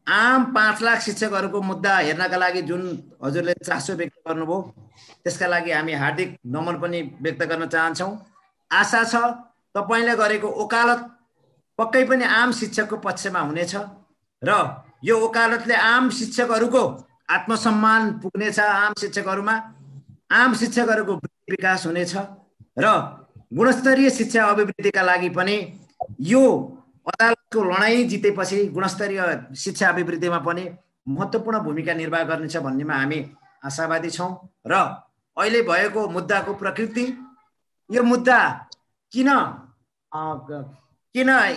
आम 5 लाख शिक्षकहरूको मुद्दा हेर्नका लागि जुन हजुरले चासो व्यक्त गर्नुभयो त्यसका लागि हामी हार्दिक नमन पनि व्यक्त गर्न चाहन्छौँ। आशा छ तपाईले गरेको वकालत पक्कै पनि आम शिक्षकको पक्षमा हुनेछ र यो वकालतले आम शिक्षकहरूको आत्मसम्मान पुग्नेछ, आम शिक्षकहरूमा आम शिक्षकहरूको विकास हुनेछ र गुणस्तरीय शिक्षा अभिवृद्धिका लागि पनि यो अदालतको लडाईँ जितेपछि गुणस्तरीय शिक्षा अभिवृद्धिमा पनि महत्त्वपूर्ण भूमिका निर्वाह गर्नेछ भन्नेमा हामी आशावादी छौँ। र अहिले भएको मुद्दाको प्रकृति, यो मुद्दा किन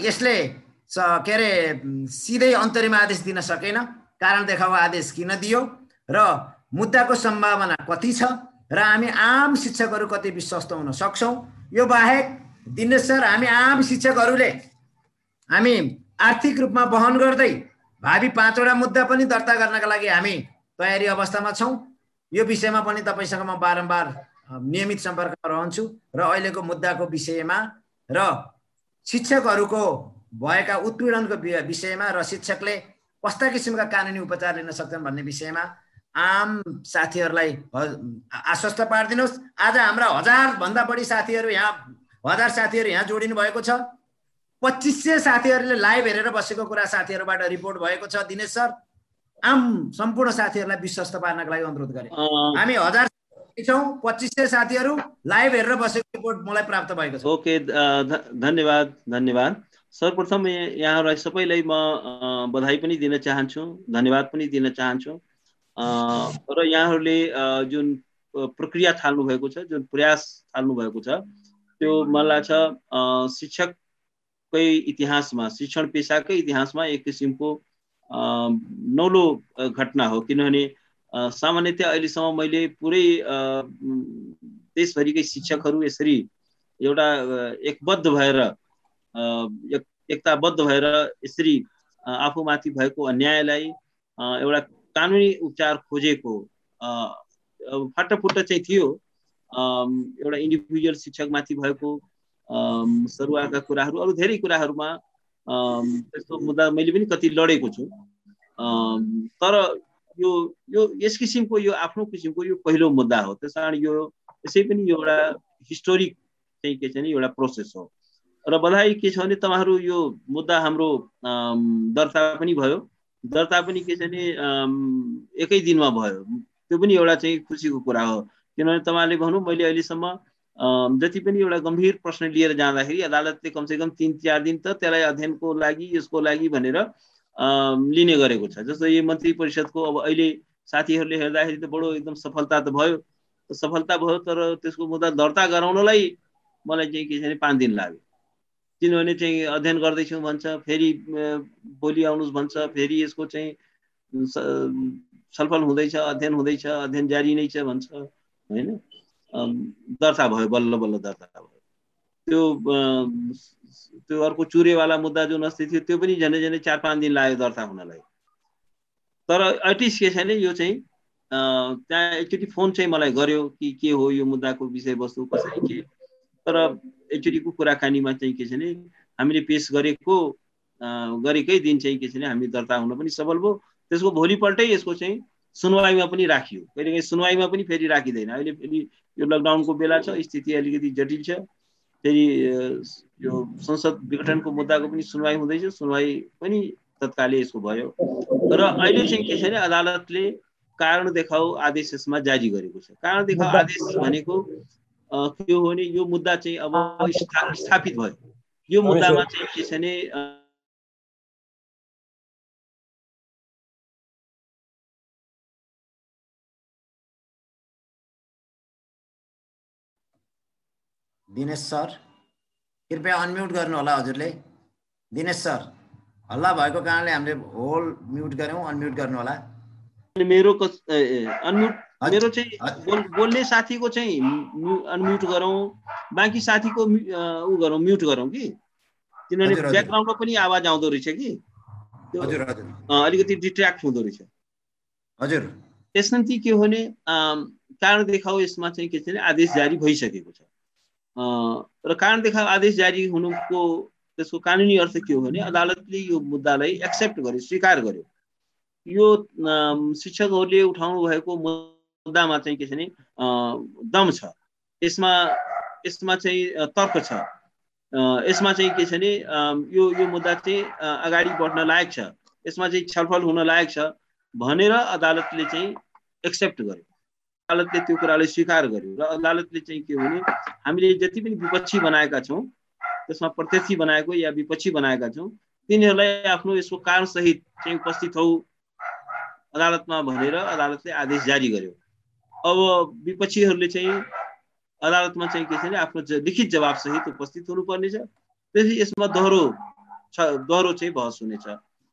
यसले के अरे सिधै अन्तरिम आदेश दिन सकेन, कारण देखावा आदेश किन दियो र मुद्दाको सम्भावना कति छ र हामी आम शिक्षकहरू कति विश्वस्त हुन सक्छौँ। यो बाहेक दिनेश सर, हामी आम शिक्षकहरूले हामी आर्थिक रूपमा वहन गर्दै भावी 5 वटा मुद्दा पनि दर्ता गर्नका लागि हामी तयारी अवस्थामा छौँ। यो विषयमा पनि तपाईसँग म बारम्बार नियमित सम्पर्कमा रहन्छु र अहिलेको मुद्दाको विषयमा र शिक्षकहरूको भएका उत्पीडनको विषयमा र शिक्षकले कस्ता किसिमका कानुनी उपचार लिन सक्छन् भन्ने विषयमा आम साथीहरूलाई आश्वस्त पारिदिनुहोस्। आज हाम्रा 1000 भन्दा बढी साथीहरू यहाँ 1000 साथीहरू यहाँ जोडिनु भएको छ। 2500 साथीहरूले लाइभ हेरेर बसेको कुरा साथीहरूबाट रिपोर्ट भएको छ। दिनेश सर, आम सम्पूर्ण साथीहरूलाई विश्वस्त पार्नका लागि अनुरोध गरे। हामी 1000 छौँ, 2500 साथीहरू लाइभ हेरेर बसेको रिपोर्ट मलाई प्राप्त भएको छ। ओके, धन्यवाद सर्वप्रथम यहाँहरूलाई सबैलाई म बधाई पनि दिन चाहन्छु, धन्यवाद पनि दिन चाहन्छु। र यहाँहरूले जुन प्रक्रिया थाल्नु भएको छ, जुन प्रयास थाल्नु भएको छ, त्यो मलाई लाग्छ शिक्षककै इतिहासमा, शिक्षण पेसाकै इतिहासमा एक किसिमको नौलो घटना हो। किनभने सामान्यतया अहिलेसम्म मैले पुरै देशभरिकै शिक्षकहरू यसरी एउटा एकबद्ध भएर एकताबद्ध भएर यसरी आफूमाथि भएको अन्यायलाई एउटा कानुनी उपचार खोजेको फाटाफुट्ट चाहिँ थियो। एउटा इन्डिभिजुअल शिक्षकमाथि भएको सरुवाका कुराहरू, अरू धेरै कुराहरूमा त्यस्तो मुद्दा मैले पनि कति लडेको छु। तर यो यस किसिमको यो आफ्नो किसिमको यो पहिलो मुद्दा हो। त्यसकारण यो यसै पनि एउटा हिस्टोरिक चाहिँ के छ नि एउटा प्रोसेस हो। र बधाई के छ भने तपाईहरु यो मुद्दा हाम्रो दर्ता पनि भयो। दर्ता पनि के छ नि एकै दिनमा भयो। त्यो पनि एउटा चाहिँ खुसीको कुरा हो। किनभने तपाईहरुले भन्नु मैले अहिलेसम्म जति पनि एउटा गम्भीर प्रश्न लिएर जाँदाखेरि अदालतले कमसेकम 3-4 दिन त त्यसलाई अध्ययनको लागि यसको लागि भनेर लिने गरेको छ। जस्तो यो मन्त्री परिषदको अब अहिले साथीहरूले हेर्दाखेरि त बडो एकदम सफलता त भयो। सफलता भयो, तर त्यसको मुद्दा दर्ता गराउनलाई मलाई चाहिँ के छ नि 5 दिन लाग्यो। किनभने चाहिँ अध्ययन गर्दैछौँ भन्छ, फेरि भोलि आउनुस् भन्छ, फेरि यसको चाहिँ छलफल हुँदैछ, अध्ययन हुँदैछ, अध्ययन जारी नै छ भन्छ, हैन। दर्ता भयो, बल्ल बल्ल दर्ता भयो। त्यो अर्को चुरेवाला मुद्दा जुन अस्ति थियो त्यो पनि झन्डै झन्डै 4-5 दिन लाग्यो दर्ता हुनलाई। तर एटलिस्ट के छ नि यो चाहिँ त्यहाँ एकचोटि फोन चाहिँ मलाई गर्यो कि के हो यो मुद्दाको विषयवस्तु कसरी के। तर एकचोटिको कुराकानीमा चाहिँ के छ नि हामीले पेश गरेकै दिन चाहिँ के छ नि हामी दर्ता हुन पनि सफल भयो। त्यसको भोलिपल्टै यसको चाहिँ सुनवाईमा पनि राखियो। कहिलेकाहीँ सुनवाईमा पनि फेरि राखिदैन। अहिले फेरि यो लकडाउनको बेला छ, स्थिति अलिकति जटिल छ। फेरि यो संसद विघटनको मुद्दाको पनि सुनवाई हुँदैछ। सुनवाई पनि तत्कालै यसको भयो। र अहिले चाहिँ के छ नि अदालतले कारण देखाऊ आदेश यसमा जारी गरेको छ। कारण देखाऊ आदेश भनेको के हो भने यो मुद्दा चाहिँ अब स्थापित भयो। यो मुद्दामा चाहिँ के छ नि दिनेश सर कृपया अनम्युट गर्नु होला हजुरले। दिनेश सर हल्ला भएको कारणले हामीले होल म्युट गर्यौं, अनम्युट गर्नु होला। मेरो अनम्युट मेरो चाहिँ बोल्ने साथीको चाहिँ अनम्युट गरौँ, बाँकी साथीको उ गरौँ म्युट गरौँ कि। किनभने ब्याकग्राउन्डमा पनि आवाज आउँदो रहेछ कि त्यो अलिकति डिस्ट्र्याक्ट हुँदो रहेछ। हजुर त्यसपछि के हो भने कारण देखाऊ यसमा चाहिँ के छ भने आदेश जारी भइसकेको छ। र कारण देखाऊ आदेश जारी हुनुको त्यसको कानुनी अर्थ के हो भने अदालतले यो मुद्दालाई एक्सेप्ट गर्यो, स्वीकार गर्यो। यो शिक्षकहरूले उठाउनु भएको मुद्दामा चाहिँ के छ भने दम छ, यसमा चाहिँ तर्क छ, यसमा चाहिँ के छ भने यो मुद्दा चाहिँ अगाडि बढ्न लायक छ, यसमा चाहिँ छलफल हुन लायक छ भनेर अदालतले चाहिँ एक्सेप्ट गर्यो, अदालतले त्यो कुरालाई स्वीकार गर्यो। र अदालतले चाहिँ के हो भने हामीले जति पनि विपक्षी बनाएका छौँ, त्यसमा प्रत्यक्षी बनाएको या विपक्षी बनाएका छौँ, तिनीहरूलाई आफ्नो यसको कारण सहित चाहिँ उपस्थित हौ अदालतमा भनेर अदालतले आदेश जारी गर्यो। अब विपक्षीहरूले चाहिँ अदालतमा चाहिँ के छ भने आफ्नो लिखित जवाब सहित उपस्थित हुनुपर्नेछ। त्यसपछि यसमा दोहोरो चाहिँ बहस हुनेछ।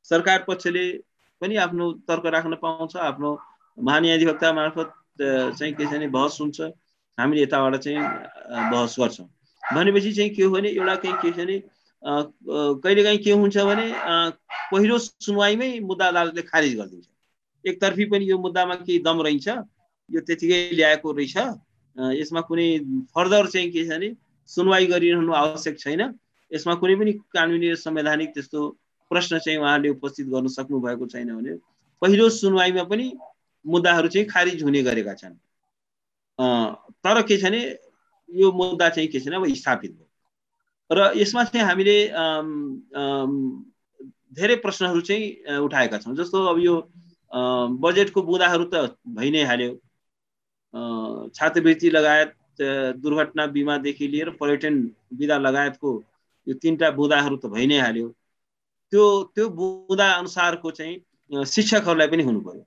सरकार पक्षले पनि आफ्नो तर्क राख्न पाउँछ, आफ्नो महान्यायाधिवक्ता मार्फत चाहिँ के छ भने बहस हुन्छ, हामीले यताबाट चाहिँ बहस गर्छौँ। भनेपछि चाहिँ के हो भने एउटा के छ भने कहिलेकाहीँ के हुन्छ भने पहिलो सुनवाईमै मुद्दा अदालतले खारिज गरिदिन्छ। एकतर्फी पनि यो मुद्दामा केही दम रहन्छ, यो त्यतिकै ल्याएको रहेछ, यसमा कुनै फर्दर चाहिँ के छ भने सुनवाई गरिरहनु आवश्यक छैन, यसमा कुनै पनि कानुनी र संवैधानिक त्यस्तो प्रश्न चाहिँ उहाँले उपस्थित गर्न सक्नु भएको छैन भने पहिलो सुनवाईमा पनि मुद्दाहरू चाहिँ खारिज हुने गरेका छन्। तर के छ भने यो मुद्दा चाहिँ के छ भने अब स्थापित भयो र यसमा चाहिँ हामीले धेरै प्रश्नहरू चाहिँ उठाएका छौँ। जस्तो अब यो बजेटको बुँदाहरू त भइ नै हाल्यो, छात्रवृत्ति लगायत दुर्घटना बिमादेखि लिएर पर्यटन बिदा लगायतको यो 3टा बुँदाहरू त भइ नै हाल्यो। त्यो बुँदा अनुसारको चाहिँ शिक्षकहरूलाई पनि हुनु पर्यो,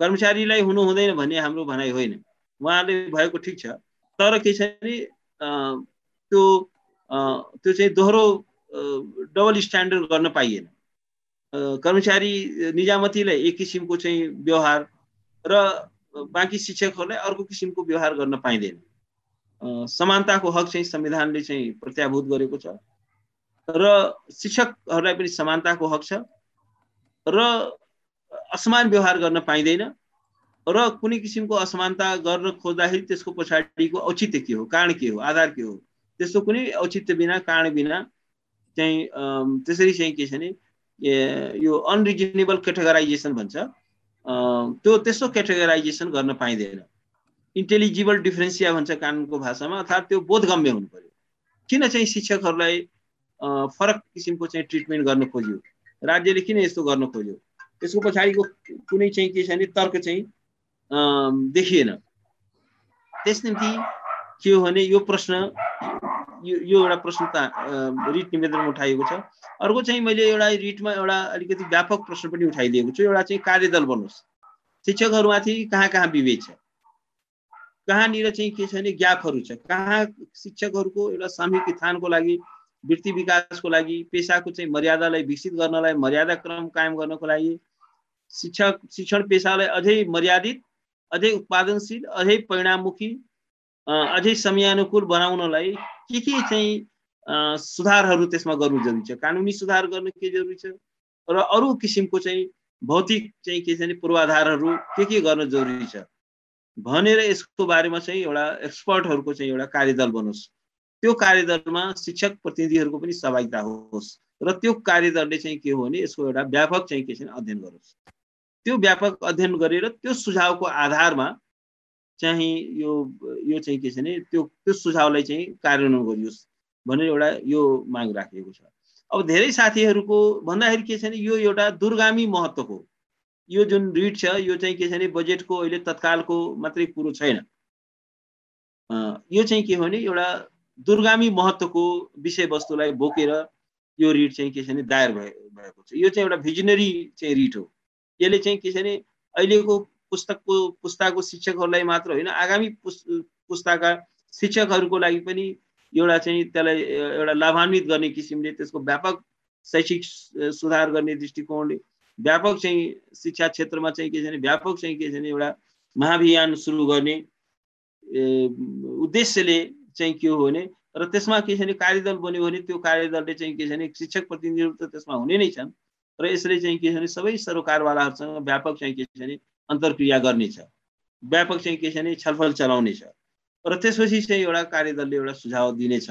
कर्मचारीलाई हुनु हुँदैन भन्ने हाम्रो भनाइ होइन, उहाँले भएको ठिक छ। तर के छ भने त्यो चाहिँ दोहोरो डबल स्ट्यान्डर्ड गर्न पाइएन। कर्मचारी निजामतीलाई एक किसिमको चाहिँ व्यवहार र बाँकी शिक्षकहरूलाई अर्को किसिमको व्यवहार गर्न पाइँदैन। समानताको हक चाहिँ संविधानले चाहिँ प्रत्याभूत गरेको छ र शिक्षकहरूलाई पनि समानताको हक छ र असमान व्यवहार गर्न पाइँदैन र कुनै किसिमको असमानता गर्न खोज्दाखेरि त्यसको पछाडिको औचित्य के हो, कारण के हो, आधार के हो, त्यस्तो कुनै औचित्य बिना कारण बिना चाहिँ त्यसरी चाहिँ के छ भने यो अनरिजनेबल क्याटेगराइजेसन भन्छ, त्यो त्यस्तो क्याटेगराइजेसन गर्न पाइँदैन। इन्टेलिजिबल डिफरेन्सिया भन्छ कानुनको भाषामा, अर्थात् त्यो बोधगम्य हुनु पर्यो। किन चाहिँ शिक्षकहरूलाई फरक किसिमको चाहिँ ट्रिटमेन्ट गर्न खोज्यो, राज्यले किन यस्तो गर्न खोज्यो, त्यसको पछाडिको कुनै चाहिँ के छ भने तर्क चाहिँ देखिएन। त्यस निम्ति के हो भने यो प्रश्न यो एउटा प्रश्न त रिट निवेदनमा उठाइएको छ। अर्को चाहिँ मैले एउटा रिटमा एउटा अलिकति व्यापक प्रश्न पनि उठाइदिएको छु, एउटा चाहिँ कार्यदल बनोस्, शिक्षकहरूमाथि कहाँ कहाँ विभेद छ, कहाँनिर चाहिँ के छ भने ग्यापहरू छ, कहाँ शिक्षकहरूको एउटा सामूहिक उत्थानको लागि, वृत्ति विकासको लागि, पेसाको चाहिँ मर्यादालाई विकसित गर्नलाई, मर्यादा क्रम कायम गर्नको लागि, शिक्षण पेसालाई अझै मर्यादित, अझै उत्पादनशील, अझै परिणाममुखी, अझै समयानुकूल बनाउनलाई के चाहिँ सुधारहरू त्यसमा गर्नु जरुरी छ, कानुनी सुधार गर्न के जरुरी छ र अरू किसिमको चाहिँ भौतिक चाहिँ के छ भने पूर्वाधारहरू के गर्न जरुरी छ भनेर यसको बारेमा चाहिँ एउटा एक्सपर्टहरूको चाहिँ एउटा कार्यदल बनोस्। त्यो कार्यदलमा शिक्षक प्रतिनिधिहरूको पनि सहभागिता होस् र त्यो कार्यदलले चाहिँ के हो भने यसको एउटा व्यापक चाहिँ के छ भने अध्ययन गरोस्। त्यो व्यापक अध्ययन गरेर त्यो सुझावको आधारमा चाहिँ यो चाहिँ के छ भने त्यो सुझावलाई चाहिँ कार्यान्वयन गरियोस् भनेर एउटा यो माग राखिएको छ। अब धेरै साथीहरूको भन्दाखेरि के छ भने यो एउटा दूरगामी महत्त्वको यो जुन रिट छ यो चाहिँ के छ भने बजेटको अहिले तत्कालको मात्रै कुरो छैन, यो चाहिँ के हो भने एउटा दूरगामी महत्त्वको विषयवस्तुलाई बोकेर यो रिट चाहिँ के छ भने दायर भएको छ। यो चाहिँ एउटा भिजनरी चाहिँ रिट हो। यसले चाहिँ के छ भने अहिलेको पुस्ताको शिक्षकहरूलाई मात्र होइन, आगामी पुस्ताका शिक्षकहरूको लागि पनि एउटा चाहिँ त्यसलाई एउटा लाभान्वित गर्ने किसिमले त्यसको व्यापक शैक्षिक सुधार गर्ने दृष्टिकोणले व्यापक चाहिँ शिक्षा क्षेत्रमा चाहिँ के छ भने व्यापक चाहिँ के छ भने एउटा महाभियान सुरु गर्ने उद्देश्यले चाहिँ के हो भने र त्यसमा के छ भने कार्यदल बन्यो भने त्यो कार्यदलले चाहिँ के छ भने शिक्षक प्रतिनिधिहरू त त्यसमा हुने नै छन् र यसले चाहिँ के छ भने सबै सरोकारवालाहरूसँग व्यापक चाहिँ के छ भने अन्तर्क्रिया गर्नेछ, व्यापक चाहिँ के छ भने छलफल चलाउनेछ र त्यसपछि चाहिँ एउटा कार्यदलले एउटा सुझाव दिनेछ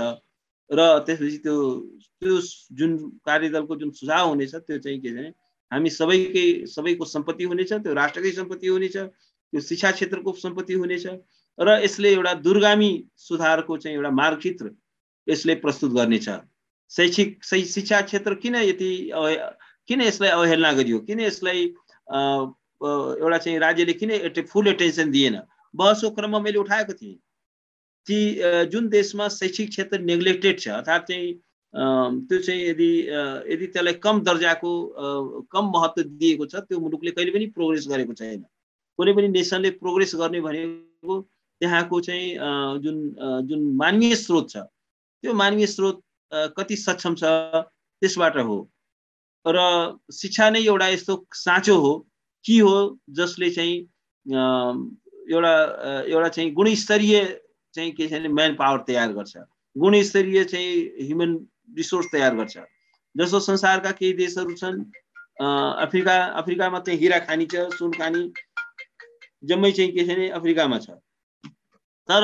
र त्यसपछि त्यो जुन कार्यदलको जुन सुझाव हुनेछ त्यो चाहिँ के छ भने हामी सबैको सम्पत्ति हुनेछ, त्यो राष्ट्रकै सम्पत्ति हुनेछ, त्यो शिक्षा क्षेत्रको सम्पत्ति हुनेछ र यसले एउटा दूरगामी सुधारको चाहिँ एउटा मार्गचित्र यसले प्रस्तुत गर्नेछ। शिक्षा क्षेत्र किन यसलाई अवहेलना गरियो, किन यसलाई एउटा चाहिँ राज्यले किन फुल एटेन्सन दिएन? बहसको क्रममा मैले उठाएको थिएँ कि जुन देशमा शैक्षिक क्षेत्र नेग्लेक्टेड छ, अर्थात् चाहिँ त्यो चाहिँ यदि त्यसलाई कम दर्जाको कम महत्त्व दिएको छ, त्यो मुलुकले कहिले पनि प्रोग्रेस गरेको छैन। कुनै पनि नेसनले प्रोग्रेस गर्ने भनेको त्यहाँको चाहिँ जुन मानवीय स्रोत छ, त्यो मानवीय स्रोत कति सक्षम छ त्यसबाट हो। र शिक्षा नै एउटा यस्तो साँचो हो कि हो जसले चाहिँ एउटा चाहिँ गुणस्तरीय चाहिँ के छ भने म्यान पावर तयार गर्छ, गुणस्तरीय चाहिँ ह्युमन रिसोर्स तयार गर्छ। जस्तो संसारका केही देशहरू छन्, अफ्रिकामा चाहिँ हिरा खानी छ, सुन खानी जम्मै चाहिँ के छ भने अफ्रिकामा छ, तर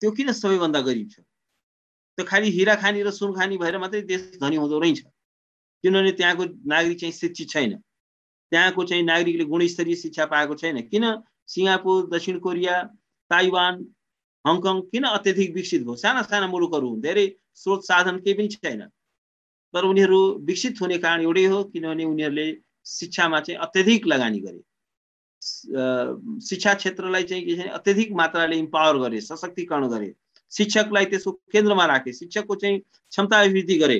त्यो किन सबैभन्दा गरिब छ? त्यो खालि हिरा खानी र सुन खानी भएर मात्रै देश धनी हुँदो रहेछ, किनभने त्यहाँको नागरिक चाहिँ शिक्षित छैन, त्यहाँको चाहिँ नागरिकले गुणस्तरीय शिक्षा पाएको छैन। किन सिङ्गापुर, दक्षिण कोरिया, ताइवान, हङकङ किन अत्यधिक विकसित भयो? साना साना मुलुकहरू हुन्, धेरै स्रोत साधन केही पनि छैन, तर उनीहरू विकसित हुने कारण एउटै हो, किनभने उनीहरूले शिक्षामा चाहिँ अत्यधिक लगानी गरे, शिक्षा क्षेत्रलाई चाहिँ के छ अत्यधिक मात्राले इम्पावर गरे, सशक्तिकरण गरे, शिक्षकलाई त्यसको केन्द्रमा राखे, शिक्षकको चाहिँ क्षमता अभिवृद्धि गरे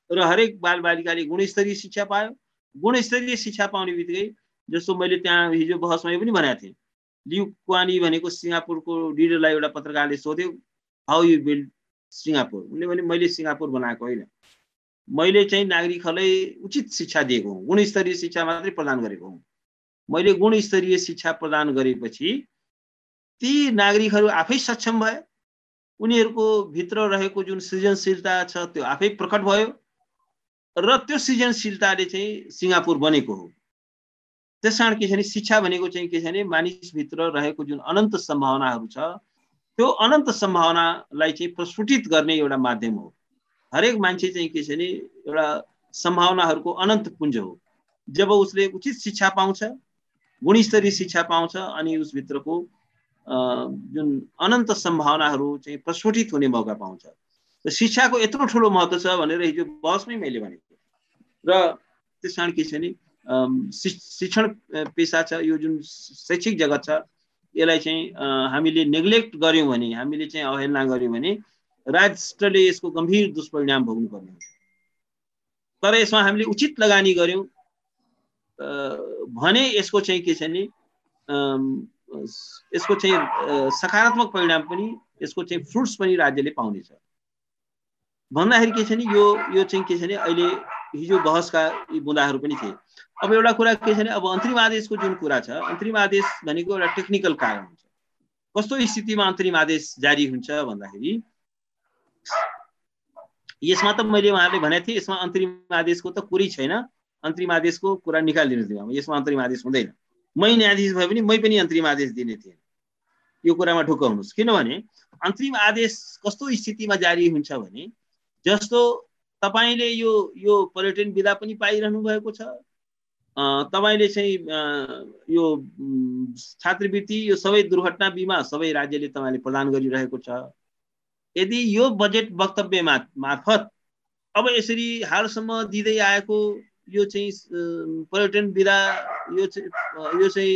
र हरेक बालबालिकाले गुणस्तरीय शिक्षा पायो। गुणस्तरीय शिक्षा पाउने बित्तिकै जस्तो मैले त्यहाँ हिजो बहसमा पनि भनेको थिएँ, लिउ क्वान यी भनेको सिङ्गापुरको लिडरलाई एउटा पत्रकारले सोध्यो, हाउ यु बिल्ड सिङ्गापुर? उनले भने मैले सिङ्गापुर बनाएको होइन, मैले चाहिँ नागरिकहरूलाई उचित शिक्षा दिएको हुँ, गुणस्तरीय शिक्षा मात्रै प्रदान गरेको हुँ। मैले गुणस्तरीय शिक्षा प्रदान गरेपछि ती नागरिकहरू आफै सक्षम भए, उनीहरूको भित्र रहेको जुन सृजनशीलता छ त्यो आफै प्रकट भयो र त्यो सृजनशीलताले चाहिँ सिङ्गापुर बनेको हो। त्यसकारण के छ भने शिक्षा भनेको चाहिँ के छ भने मानिसभित्र रहेको जुन अनन्त सम्भावनाहरू छ त्यो अनन्त सम्भावनालाई चाहिँ प्रस्फुटित गर्ने एउटा माध्यम हो। हरेक मान्छे चाहिँ के छ भने एउटा सम्भावनाहरूको अनन्त पुञ्ज हो। जब उसले उचित शिक्षा पाउँछ, गुणस्तरीय शिक्षा पाउँछ अनि उसभित्रको जुन अनन्त सम्भावनाहरू चाहिँ प्रस्फुटित हुने मौका पाउँछ। र शिक्षाको यत्रो ठुलो महत्त्व छ भनेर हिजो बहसमै मैले भनेको। र त्यसकारण के छ भने शिक्षण पेसा छ, यो जुन शैक्षिक जगत छ यसलाई चाहिँ हामीले नेग्लेक्ट गर्यौं भने, हामीले चाहिँ अवहेलना गर्यौं भने राष्ट्रले यसको गम्भीर दुष्परिणाम भोग्नु पर्ने हुन्छ। तर यसमा हामीले उचित लगानी गर्यौं भने यसको चाहिँ के छ भने यसको चाहिँ सकारात्मक परिणाम पनि, यसको चाहिँ फ्रुट्स पनि राज्यले पाउनेछ। भन्दाखेरि के छ भने यो चाहिँ के छ भने अहिले हिजो बहसका यी बुँदाहरू पनि थिए। अब एउटा कुरा के छ भने अब अन्तरिम आदेशको जुन कुरा छ, अन्तरिम आदेश भनेको एउटा टेक्निकल कारण हुन्छ। कस्तो स्थितिमा अन्तरिम आदेश जारी हुन्छ भन्दाखेरि यसमा त मैले उहाँहरूले भनेको थिएँ यसमा अन्तरिम आदेशको त कुरै छैन, अन्तरिम आदेशको कुरा निकालिदिनुहोस् दिमागमा, यसमा अन्तरिम आदेश हुँदैन। मै न्यायाधीश भए पनि मै पनि अन्तरिम आदेश दिने थिएन। यो कुरामा ढुक्क हुनुहोस्। किनभने अन्तरिम आदेश कस्तो स्थितिमा जारी हुन्छ भने जस्तो तपाईले यो पर्यटन बिदा पनि पाइरहनु भएको छ, तपाईले चाहिँ यो छात्रवृत्ति, यो सबै दुर्घटना बिमा सबै राज्यले तपाईले प्रदान गरिरहेको छ। यदि यो बजेट वक्तव्य मार्फत अब यसरी हालसम्म दिँदै आएको यो चाहिँ पर्यटन बिदा, यो चाहिँ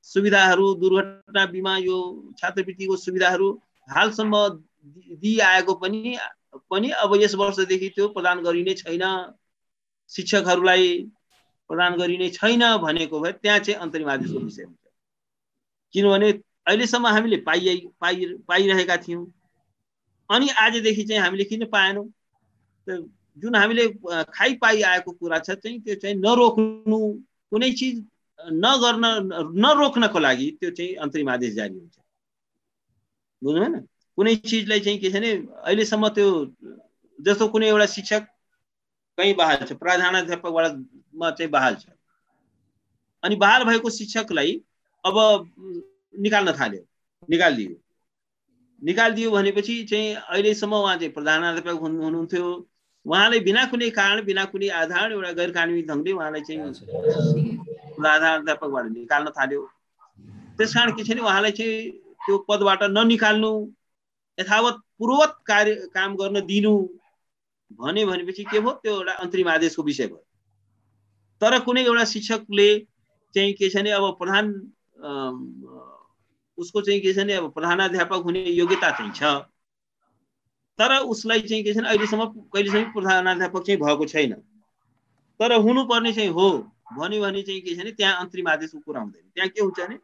सुविधाहरू, दुर्घटना बिमा, यो छात्रवृत्तिको सुविधाहरू हालसम्म दिइआएको पनि अब यस वर्षदेखि त्यो प्रदान गरिने छैन, शिक्षकहरूलाई प्रदान गरिने छैन भनेको भए त्यहाँ चाहिँ अन्तरिम आदेशको विषय हुन्छ। किनभने अहिलेसम्म हामीले पाइरहेका थियौँ, अनि आजदेखि चाहिँ हामीले किन पाएनौँ? जुन हामीले पाइआएको कुरा छ चाहिँ त्यो चाहिँ नरोक्नु, कुनै चिज नरोक्नको लागि त्यो चाहिँ अन्तरिम आदेश जारी हुन्छ। बुझ्नु भएन? कुनै चिजलाई चाहिँ के छ भने अहिलेसम्म त्यो जस्तो कुनै एउटा शिक्षक कहीँ बहाल छ, प्रधानाध्यापकमा चाहिँ बहाल छ, अनि बहाल भएको शिक्षकलाई अब निकाल्न थाल्यो, निकालिदियो भनेपछि चाहिँ अहिलेसम्म उहाँ चाहिँ प्रधानाध्यापक हुनुहुन्थ्यो, उहाँले बिना कुनै कारण बिना कुनै आधार एउटा गैर कानुनी ढङ्गले उहाँलाई चाहिँ प्राध्यापकबाट निकाल्न थाल्यो। त्यसकारण के छ भने उहाँलाई चाहिँ त्यो पदबाट ननिकाल्नु, यथावत पूर्ववत काम गर्न दिनु भनेपछि के भयो, त्यो एउटा अन्तरिम आदेशको विषय भयो। तर कुनै एउटा शिक्षकले चाहिँ के छ भने अब प्रधान उसको चाहिँ के छ भने अब प्रधानाध्यापक हुने योग्यता चाहिँ छ, तर उसलाई चाहिँ के छ भने अहिलेसम्म कहिलेसम्म प्रधानाध्यापक चाहिँ भएको छैन, तर हुनुपर्ने चाहिँ हो भन्यो भने चाहिँ के छ भने त्यहाँ अन्तरिम आदेशको कुरा हुँदैन। त्यहाँ के हुन्छ भने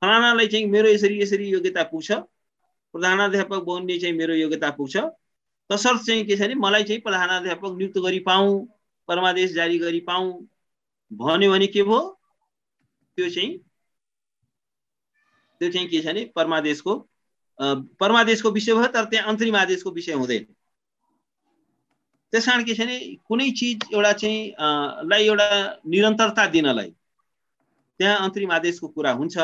फलानालाई चाहिँ मेरो यसरी यसरी योग्यता पुग्छ, प्रधानाध्यापक बन्ने चाहिँ मेरो योग्यता पुग्छ, तसर्थ चाहिँ के छ भने मलाई चाहिँ प्रधानाध्यापक नियुक्त गरी पाऊँ, परमादेश जारी गरी पाऊँ भन्यो भने के भयो, त्यो चाहिँ के छ भने परमादेशको विषय भयो, तर त्यहाँ अन्तरिम आदेशको विषय हुँदैन। त्यसकारण के छ भने कुनै चिज एउटा चाहिँ लाई एउटा निरन्तरता दिनलाई त्यहाँ अन्तरिम आदेशको कुरा हुन्छ।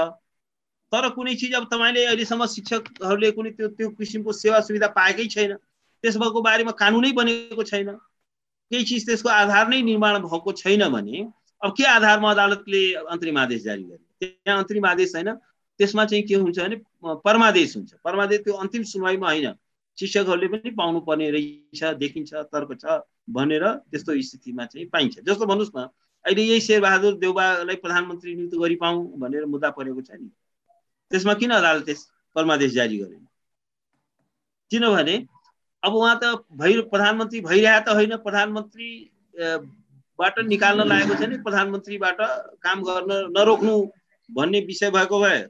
तर कुनै चिज अब तपाईले अहिलेसम्म शिक्षकहरूले कुनै त्यो किसिमको सेवा सुविधा पाएकै छैन, त्यसको बारेमा कानुनै बनेको छैन, केही चिज त्यसको आधार नै निर्माण भएको छैन भने अब के आधारमा अदालतले अन्तरिम आदेश जारी गर्ने? त्यहाँ अन्तरिम आदेश छैन, त्यसमा चाहिँ के हुन्छ भने परमादेश हुन्छ। परमादेश त्यो अन्तिम सुनवाईमा होइन, शिक्षकहरूले पनि पाउनु पर्ने रहेछ, देखिन्छ, तर्क छ भनेर त्यस्तो स्थितिमा चाहिँ पाइन्छ। जस्तो भन्नुहोस् न, अहिले यही शेरबहादुर देउवालाई प्रधानमन्त्री नियुक्त गरी पाऊँ भनेर मुद्दा परेको छ नि, त्यसमा किन अदालतले परमादेश जारी गरेन? किनभने अब उहाँ त प्रधानमन्त्री भइरहेको त होइन, प्रधानमन्त्रीबाट निकाल्न लागेको छ नि, प्रधानमन्त्रीबाट काम गर्न नरोक्नु भन्ने विषय भएको भए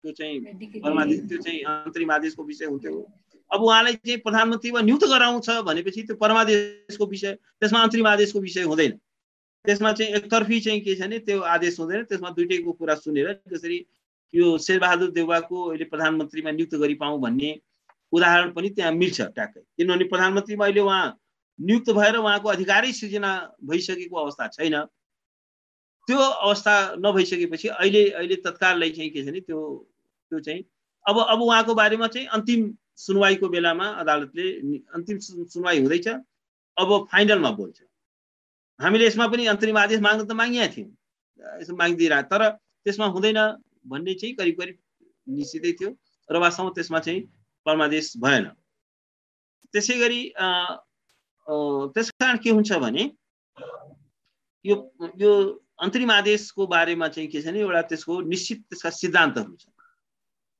त्यो चाहिँ परमादेश, त्यो चाहिँ अन्तरिम आदेशको विषय हुन्थ्यो। अब उहाँलाई चाहिँ प्रधानमन्त्रीमा नियुक्त गराउँछ भनेपछि त्यो परमादेशको विषय, त्यसमा अन्तरिम आदेशको विषय हुँदैन। त्यसमा चाहिँ एकतर्फी चाहिँ के छ भने त्यो आदेश हुँदैन, त्यसमा दुईटैको कुरा सुनेर, जसरी यो शेरबहादुर देउवाको अहिले प्रधानमन्त्रीमा नियुक्त गरी पाऊँ भन्ने उदाहरण पनि त्यहाँ मिल्छ ट्याक्कै। किनभने प्रधानमन्त्रीमा अहिले उहाँ नियुक्त भएर उहाँको अधिकारै सृजना भइसकेको अवस्था छैन। त्यो अवस्था नभइसकेपछि अहिले तत्काललाई चाहिँ के छ भने त्यो चाहिँ अब उहाँको बारेमा चाहिँ अन्तिम सुनवाईको बेलामा अदालतले अन्तिम सुनवाई हुँदैछ, अब फाइनलमा बोल्छ। हामीले यसमा पनि अन्तरिम आदेश माग्न त मागिया थियौँ, यसो मागिदिइरहे, तर त्यसमा हुँदैन भन्ने चाहिँ करिब करिब निश्चितै थियो र वास्तवमा त्यसमा चाहिँ परमादेश भएन। त्यसै गरी त्यसकारण के हुन्छ भने यो अन्तरिम आदेशको बारेमा चाहिँ के छ भने एउटा त्यसको निश्चित त्यसका सिद्धान्तहरू छन्,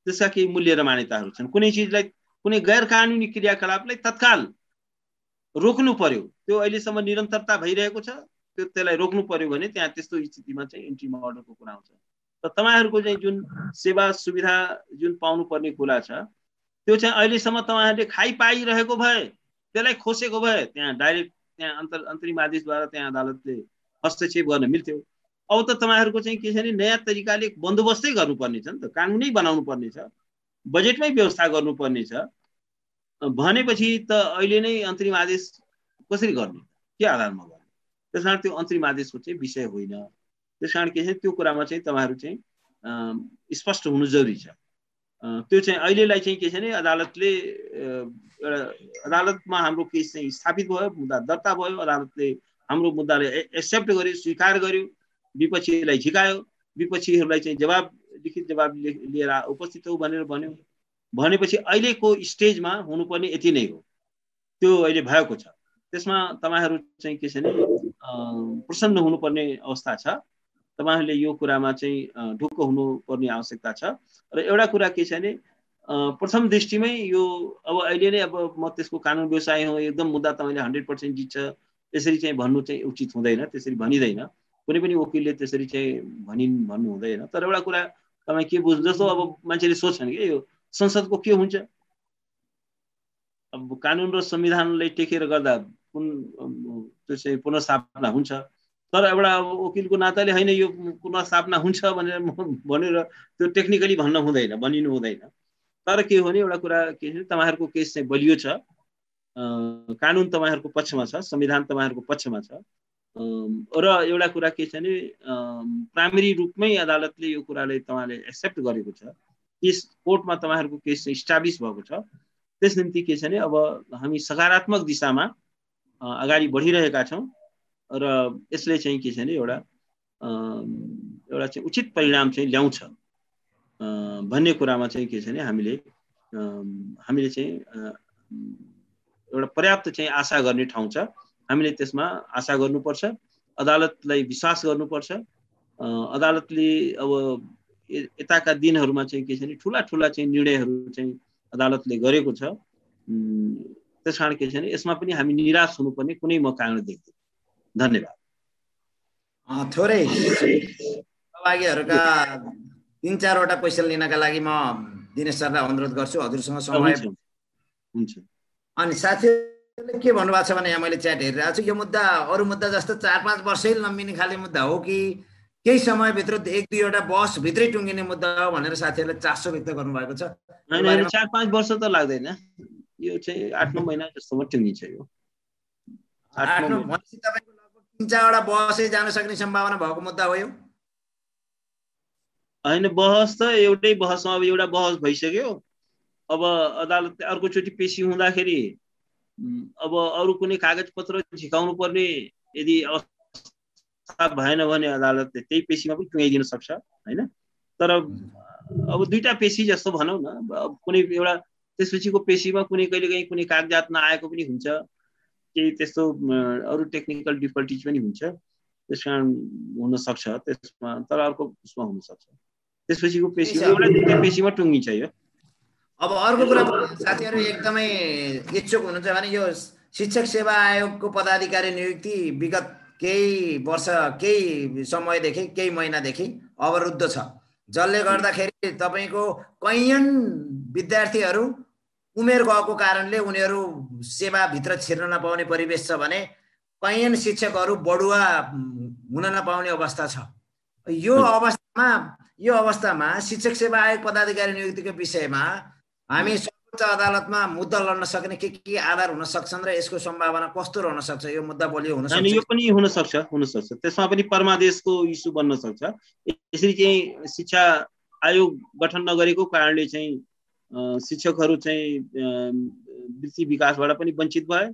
त्यसका केही मूल्य र मान्यताहरू छन्। कुनै चिजलाई, कुनै गैर कानुनी क्रियाकलापलाई तत्काल रोक्नु पर्यो, त्यो अहिलेसम्म निरन्तरता भइरहेको छ, त्यसलाई रोक्नु पर्यो भने त्यहाँ त्यस्तो स्थितिमा चाहिँ इन्ट्रिम अर्डरको कुरा आउँछ। र तपाईहरुको चाहिँ जुन सेवा सुविधा जुन पाउनु पर्ने कुरा छ, त्यो चाहिँ अहिलेसम्म तपाईहरुले खाइ पाइरहेको भए, त्यसलाई खोसेको भए त्यहाँ डाइरेक्ट त्यहाँ अन्तरिम आदेशद्वारा त्यहाँ अदालतले हस्तक्षेप गर्न मिल्थ्यो। अब त तपाईहरुको चाहिँ के छ भने नयाँ तरिकाले बन्दोबस्तै गर्नुपर्ने छ नि त, कानुनै बनाउनु पर्ने छ, बजेटमै व्यवस्था गर्नुपर्ने छ भनेपछि त अहिले नै अन्तरिम आदेश कसरी गर्ने, के आधारमा गर्ने? त्यसकारण त्यो अन्तरिम आदेशको चाहिँ विषय होइन। त्यसकारण के छ त्यो कुरामा चाहिँ तपाईहरु चाहिँ स्पष्ट हुनु जरुरी छ। त्यो चाहिँ अहिलेलाई चाहिँ के छ भने अदालतले अदालतमा हाम्रो केस चाहिँ स्थापित भयो, मुद्दा दर्ता भयो, अदालतले हाम्रो मुद्दालाई एक्सेप्ट गर्यो, स्वीकार गर्यो, विपक्षीलाई झिकायो, विपक्षीहरूलाई चाहिँ लिखित जवाब लिएर उपस्थित हो भनेर भन्यो। भनेपछि अहिलेको स्टेजमा हुनुपर्ने यति नै हो, त्यो अहिले भएको छ। त्यसमा तपाईहरु चाहिँ के छ भने प्रसन्न हुनुपर्ने अवस्था छ, तपाईहरुले यो कुरामा चाहिँ ढुक्क हुनुपर्ने आवश्यकता छ। र एउटा कुरा के छ भने प्रथम दृष्टिमै यो अब अहिले नै अब म त्यसको कानुन व्यवसाय हो, एकदम मुद्दा तपाईले 100% जित्छ त्यसरी चाहिँ भन्नु चाहिँ उचित हुँदैन, त्यसरी भनिदैन, कुनै पनि वकिलले त्यसरी चाहिँ भन्नु हुँदैन। तर एउटा कुरा तपाई के बुझ्नु, जस्तो अब मान्छेले सोच्छन् कि यो संसदको के हुन्छ, अब कानुन र संविधानलाई टेकेर गर्दा कुन त्यो चाहिँ पुनर्स्थापना हुन्छ, तर एउटा वकिलको नाताले हैन यो पुनर्स्थापना हुन्छ भनेर त्यो टेक्निकली भन्नु हुँदैन। तर के हो भने एउटा कुरा के छ, तपाईहरुको केस चाहिँ बलियो छ, कानुन तपाईहरुको पक्षमा छ, संविधान तपाईहरुको पक्षमा छ। र एउटा कुरा के छ भने प्राइमेरी रूपमै अदालतले यो कुरालाई तपाईले एक्सेप्ट गरेको छ, केस कोर्टमा तपाईहरुको केस चाहिँ इस्टाब्लिश भएको छ। त्यस निम्ति के छ भने अब हामी सकारात्मक दिशामा अगाडि बढिरहेका छौँ र यसले चाहिँ के छ भने एउटा चाहिँ उचित परिणाम चाहिँ ल्याउँछ भन्ने कुरामा चाहिँ के छ भने हामीले चाहिँ एउटा पर्याप्त चाहिँ आशा गर्ने ठाउँ छ। हामीले त्यसमा आशा गर्नुपर्छ, अदालतलाई विश्वास गर्नुपर्छ। अदालतले अब यताका दिनहरूमा चाहिँ के छ भने ठुला चाहिँ निर्णयहरू चाहिँ अदालतले गरेको छ। त्यसकारण के छ भने यसमा पनि हामी निराश हुनुपर्ने कुनै म कारण देख्दिनँ। धन्यवाद। थोरै सहभागीहरूका 3-4वटा क्वेसन लिनका लागि म दिनेश सरलाई अनुरोध गर्छु। हजुरसँग समय हुन्छ। अनि साथीहरूले के भन्नुभएको छ भने यहाँ मैले च्याट हेरिरहेको छु, यो मुद्दा अरू मुद्दा जस्तो 4-5 वर्षै लम्बिने खाले मुद्दा हो कि केही समयभित्र 1-2वटा बहस भित्रै टुङ्गिने मुद्दा हो भनेर साथीहरूले चासो व्यक्त गर्नुभएको छ। 4-5 वर्ष त लाग्दैन, यो चाहिँ 8-9 महिना जस्तोमा टुङ्गिन्छ। यो 8-9 भनेपछि तपाईको लगभग 3-4वटा बहसै जान सक्ने सम्भावना भएको मुद्दा हो यो। हैन, बहस त एउटै बहसमा अब एउटा बहस भइसक्यो। अब अदालतले अर्कोचोटि पेशी हुँदाखेरि अब अरू कुनै कागजपत्र झिकाउनु पर्ने यदि अवस्था भएन भने अदालतले त्यही पेशीमा पनि टुङ्गाइदिन सक्छ हैन। तर अब दुईटा पेशी जस्तो भनौँ न, अब कुनै एउटा त्यसपछिको पेशीमा कहिलेकाहीँ कुनै कागजात नआएको पनि हुन्छ, केही त्यस्तो अरू टेक्निकल डिफिकल्टिज पनि हुन्छ, त्यसकारण हुन सक्छ त्यसमा। तर अर्को उसमा हुन सक्छ, त्यसपछिको पेशीमा एउटा दुईटा पेशीमा टुङ्गिन्छ यो। अब अर्को कुरा साथीहरू एकदमै इच्छुक हुनुहुन्छ भने यो शिक्षक सेवा आयोगको पदाधिकारी नियुक्ति विगत केही वर्ष केही समयदेखि केही महिनादेखि अवरुद्ध छ, जसले गर्दाखेरि तपाईको कैयन विद्यार्थीहरू उमेर गएको कारणले उनीहरू सेवाभित्र छिर्न नपाउने परिवेश छ भने कैयन शिक्षकहरू बढुवा हुन नपाउने अवस्था छ। यो अवस्थामा शिक्षक सेवा आयोग पदाधिकारी नियुक्तिको विषयमा हामी सर्वोच्च अदालतमा मुद्दा लड्न सक्ने के आधार हुन सक्छन् र यसको सम्भावना कस्तो रहन सक्छ? यो मुद्दा बलियो हुन सक्छ? यो पनि हुन सक्छ। त्यसमा पनि परमादेशको इस्यु बन्न सक्छ। यसरी चाहिँ शिक्षा आयोग गठन नगरेको कारणले चाहिँ शिक्षकहरू चाहिँ वृत्ति विकासबाट पनि वञ्चित भए,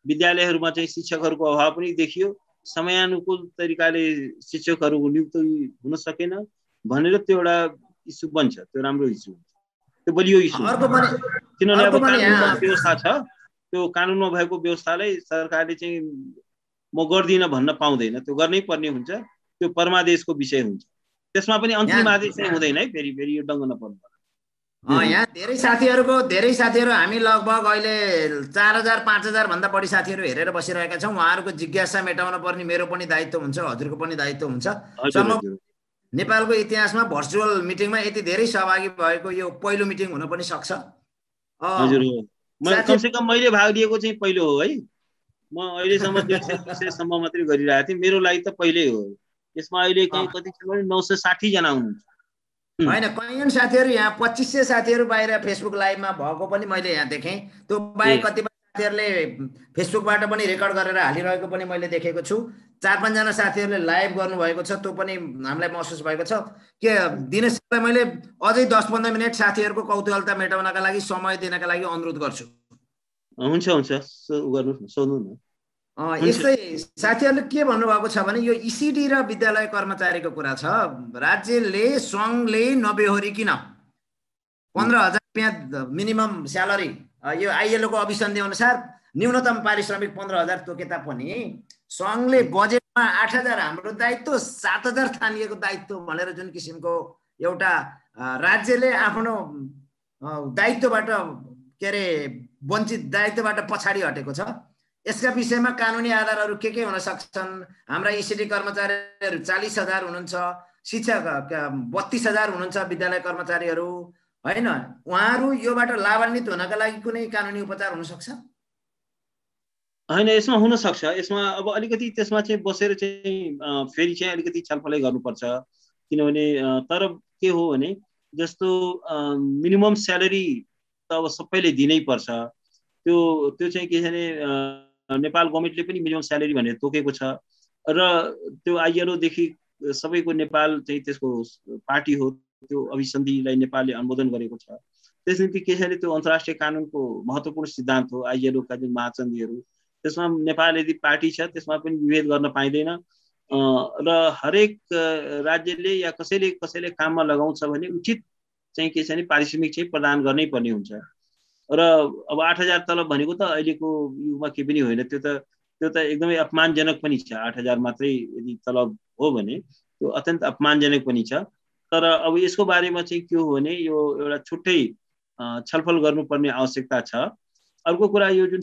विद्यालयहरूमा चाहिँ शिक्षकहरूको अभाव पनि देखियो, समयानुकूल तरिकाले शिक्षकहरूको नियुक्ति हुन सकेन भनेर त्यो एउटा इस्यु बन्छ। त्यो राम्रो इस्यु हुन्छ, त्यो बलियो इस्यु। किनभने अब कानुनमा व्यवस्था छ, त्यो कानुनमा भएको व्यवस्थालाई सरकारले चाहिँ म गर्दिनँ भन्न पाउँदैन, त्यो गर्नै पर्ने हुन्छ। त्यो परमादेशको विषय हुन्छ, त्यसमा पनि अन्तिम आदेश चाहिँ हुँदैन है। फेरि यो डङ्ग नपर्नु। यहाँ धेरै साथीहरू हामी लगभग अहिले 4000-5000 भन्दा बढी साथीहरू हेरेर बसिरहेका छौँ। उहाँहरूको जिज्ञासा मेटाउन पर्ने मेरो पनि दायित्व हुन्छ, हजुरको पनि दायित्व हुन्छ। नेपालको इतिहासमा भर्चुअल मिटिङमा यति धेरै सहभागी भएको यो पहिलो मिटिङ हुन पनि सक्छ। हजुर, कमसेकम मैले भाग लिएको चाहिँ पहिलो हो है। म अहिलेसम्म 150-200सम्म मात्रै गरिरहेको थिएँ, मेरो लागि त पहिल्यै हो। यसमा अहिले चाहिँ कति छ भने 960 जना हुनुहुन्छ। होइन, कैयन साथीहरू यहाँ 2500 साथीहरू बाहिर फेसबुक लाइभमा भएको पनि मैले यहाँ देखेँ। त्यो बाहेक कतिपय साथीहरूले फेसबुकबाट पनि रेकर्ड गरेर हालिरहेको पनि मैले देखेको छु। 4-5 जना साथीहरूले लाइभ गर्नुभएको छ, त्यो पनि हामीलाई महसुस भएको छ। के दिनेशलाई मैले अझै 10-15 मिनट साथीहरूको कौतूहलता मेटाउनका लागि समय दिनका लागि अनुरोध गर्छु। हुन्छ, सोध्नु न। यस्तै साथीहरूले के भन्नुभएको छ भने यो इसिडी र विद्यालय कर्मचारीको कुरा छ। राज्यले सङ्घले नबेहोरिकिन 15,000 रुपियाँ मिनिमम स्यालेरी, यो आइएलओको अभिसन्धि अनुसार न्यूनतम पारिश्रमिक 15,000 तोके तापनि सङ्घले बजेटमा 8,000 हाम्रो दायित्व, 7,000 थानिएको दायित्व भनेर जुन किसिमको एउटा राज्यले आफ्नो दायित्वबाट के अरे वञ्चित दायित्वबाट पछाडि हटेको छ। यसका विषयमा कानुनी आधारहरू के हुन सक्छन्? हाम्रा इसिडी कर्मचारीहरू 40,000 हुनुहुन्छ, शिक्षक 32,000 हुनुहुन्छ, विद्यालय कर्मचारीहरू हैन, उहाँहरू योबाट लाभान्वित हुनका लागि कुनै कानुनी उपचार हुन सक्छ? हैन, यसमा हुन सक्छ। यसमा अब अलिकति त्यसमा चाहिँ बसेर चाहिँ फेरि चाहिँ अलिकति छलफलै गर्नुपर्छ। किनभने तर के हो भने जस्तो मिनिमम स्यालेरी त अब सबैले दिनै पर्छ। त्यो चाहिँ के छ भने नेपाल गभर्नमेन्टले पनि मिनिमम स्यालेरी भनेर तोकेको छ र त्यो आइएलओ देखि सबैको नेपाल चाहिँ त्यसको पार्टी हो, त्यो अभिसन्धिलाई नेपालले अनुमोदन गरेको छ। त्यसैले के छ भने त्यो अन्तर्राष्ट्रिय कानुनको महत्त्वपूर्ण सिद्धान्त हो। आइएलओ का जुन महासन्धिहरू त्यसमा नेपाल यदि पार्टी छ त्यसमा पनि विभेद गर्न पाइँदैन र हरेक राज्यले या कसैले काममा लगाउँछ भने उचित चाहिँ के छ भने पारिश्रमिक चाहिँ प्रदान गर्नै पर्ने हुन्छ र अब 8,000 तलब भनेको त अहिलेको युगमा के पनि होइन त्यो त एकदमै अपमानजनक पनि छ 8,000 मात्रै यदि तलब हो भने त्यो अत्यन्त अपमानजनक पनि छ तर अब यसको बारेमा चाहिँ के हो भने यो एउटा छुट्टै छलफल गर्नुपर्ने आवश्यकता छ अर्को कुरा यो जुन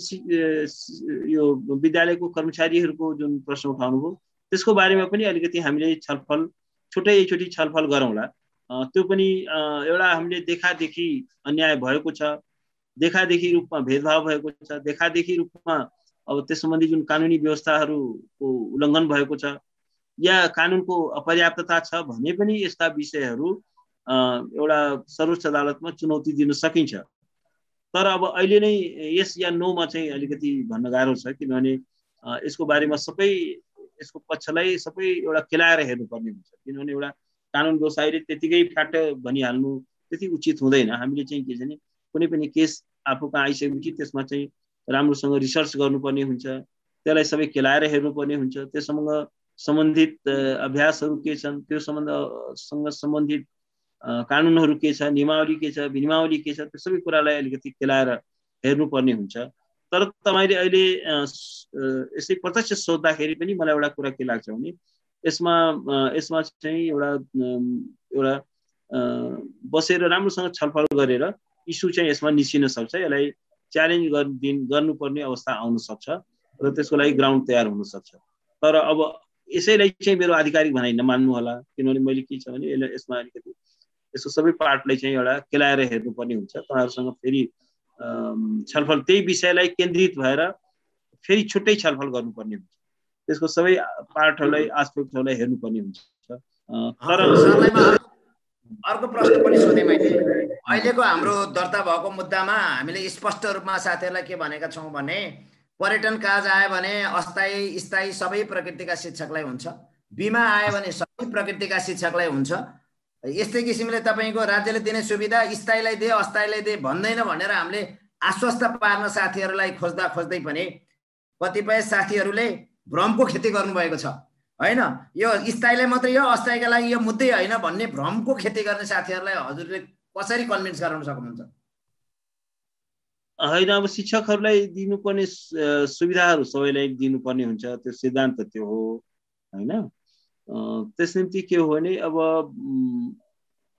यो विद्यालयको कर्मचारीहरूको जुन प्रश्न उठाउनुभयो त्यसको बारेमा पनि अलिकति हामीले छलफल छुट्टै छलफल गरौँला त्यो पनि एउटा हामीले देखादेखि अन्याय भएको छ देखादेखि रूपमा भेदभाव भएको छ देखादेखि रूपमा अब त्यस सम्बन्धी जुन कानुनी व्यवस्थाहरूको उल्लङ्घन भएको छ या कानुनको अपर्याप्तता छ भने पनि यस्ता विषयहरू एउटा सर्वोच्च अदालतमा चुनौती दिन सकिन्छ तर अब अहिले नै यस या नोमा चाहिँ अलिकति भन्न गाह्रो छ किनभने यसको बारेमा सबै यसको पक्षलाई सबै एउटा केलाएर हेर्नुपर्ने हुन्छ किनभने एउटा कानुन व्यवसायीले त्यतिकै फ्याक्ट भनिहाल्नु त्यति उचित हुँदैन हामीले चाहिँ के छ भने कुनै पनि केस आफूमा आइसकेपछि त्यसमा चाहिँ राम्रोसँग रिसर्च गर्नुपर्ने हुन्छ त्यसलाई सबै केलाएर हेर्नुपर्ने हुन्छ त्यससँग सम्बन्धित अभ्यासहरू के छन् त्यो सम्बन्धसँग सम्बन्धित कानुनहरू के छ नियमावली के छ विनियमावली के छ त्यो सबै कुरालाई अलिकति केलाएर हेर्नुपर्ने हुन्छ तर तपाईले अहिले यसै प्रत्यक्ष सोध्दाखेरि पनि मलाई एउटा कुरा के लाग्छ भने यसमा चाहिँ एउटा बसेर राम्रोसँग छलफल गरेर इस्यु चाहिँ यसमा निस्किन सक्छ यसलाई च्यालेन्ज गर्नुपर्ने अवस्था आउन सक्छ र त्यसको लागि ग्राउन्ड तयार हुन सक्छ तर अब यसैलाई चाहिँ मेरो आधिकारिक भनाइ नमान्नु होला किनभने मैले के छ भने यसमा अलिकति यसको सबै पार्टलाई चाहिँ एउटा केलाएर हेर्नुपर्ने हुन्छ तपाईहरुसँग फेरि छलफल त्यही विषयलाई केन्द्रित भएर फेरि छुट्टै छलफल गर्नुपर्ने हुन्छ त्यसको सबै पार्टहरूलाई एस्पेक्टहरूलाई हेर्नुपर्ने हुन्छ तर अर्को प्रश्न पनि सोधेँ मैले अहिलेको हाम्रो दर्ता भएको मुद्दामा हामीले स्पष्ट रूपमा साथीहरूलाई के भनेका छौँ भने पर्यटन काज आयो भने अस्थायी स्थायी सबै प्रकृतिका शिक्षकलाई हुन्छ बिमा आयो भने सबै प्रकृतिका शिक्षकलाई हुन्छ यस्तै किसिमले तपाईको राज्यले दिने सुविधा स्थायीलाई दे अस्थायीलाई दे भन्दैन भनेर हामीले आश्वस्त पार्न साथीहरूलाई खोज्दै पनि कतिपय साथीहरूले भ्रमको खेती गर्नुभएको छ हैन यो स्थायीलाई मात्रै हो अस्थायीका लागि यो मुद्दै हैन भन्ने भ्रमको खेती गर्ने साथीहरूलाई हजुरले कसरी कन्भिन्स गराउन सक्नुहुन्छ हैन अब शिक्षकहरूलाई दिनुपर्ने सुविधाहरू सबैलाई दिनुपर्ने हुन्छ त्यो सिद्धान्त त्यो हो हैन त्यस निम्ति के हो भने अब